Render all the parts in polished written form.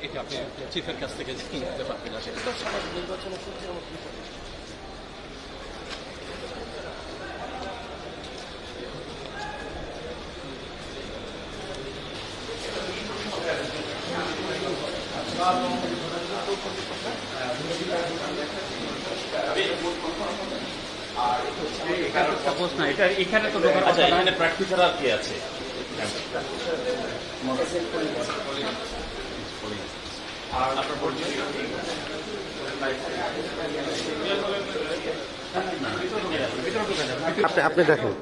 এটা আপনি চিফের কাছ থেকে নিতে পারবেন। এখানে তো এখানে প্র্যাকটিসার আর কি আছে? আপনি দেখেন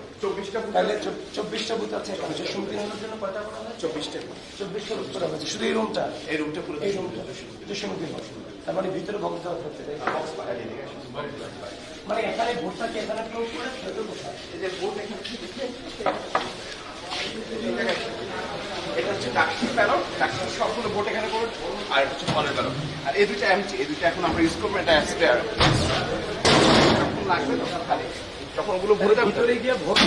24টা বুথ আছে। সংবিধানের জন্য কয়টা করা হয়? 24টা বুথ করা হয়েছে। শুধু এই রুমটা পুরো এই রুমটা তার মানে ভিতরে বক্স দেওয়া হচ্ছে। মানে এখানে ভোটটাকে এখানে ক্লোজ করে ভেতরে কোথায় এই যে ভোট এখানে এটা হচ্ছে ডাকসুর ব্যালট, ডাকসুর সবগুলো ভোট এখানে করে, আর এটা হচ্ছে হলের ব্যালট। আর এই দুইটা এমটি, এই দুইটা এখন আমরা ইউজ করবো। এটা স্পেয়ার যখন লাগবে তখন খালি, যখন ওগুলো ভরে যাবে ভিতরে গিয়ে ভোট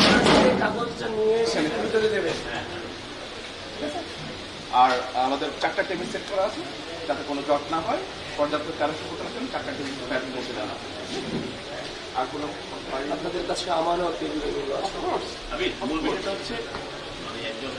কাগজটা নিয়ে সেটা ভিতরে দেবেন। আর আমাদের 4টা টেবিল সেট করা আছে যাতে কোনো জট না হয়। পর্যাপ্ত 1300 ভোটার আছেন, 4টা টেবিল ব্যালট বসে দেওয়া। আর কোনো আপনাদের কাছে আমারও আমি মূল বিষয়টা হচ্ছে একজন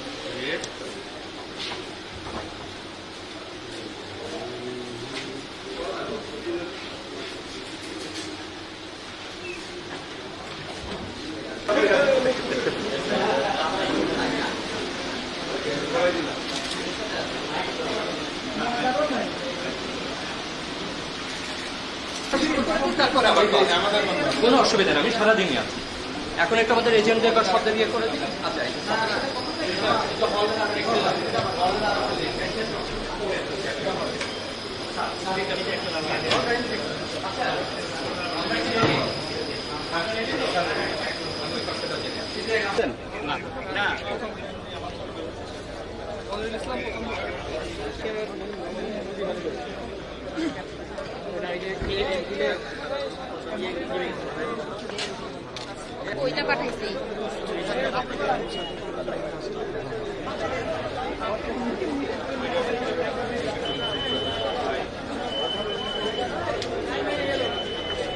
কোনো অসুবিধা নেই, আমি সারাদিনই আছি। এখন একটা আমাদের এজেন্টদের শব্দ দিয়ে করে দিই। আচ্ছা ওইটা পাঠাইছি।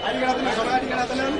আইডি কার্ড দেন, সবাই আইডি কার্ড দেন।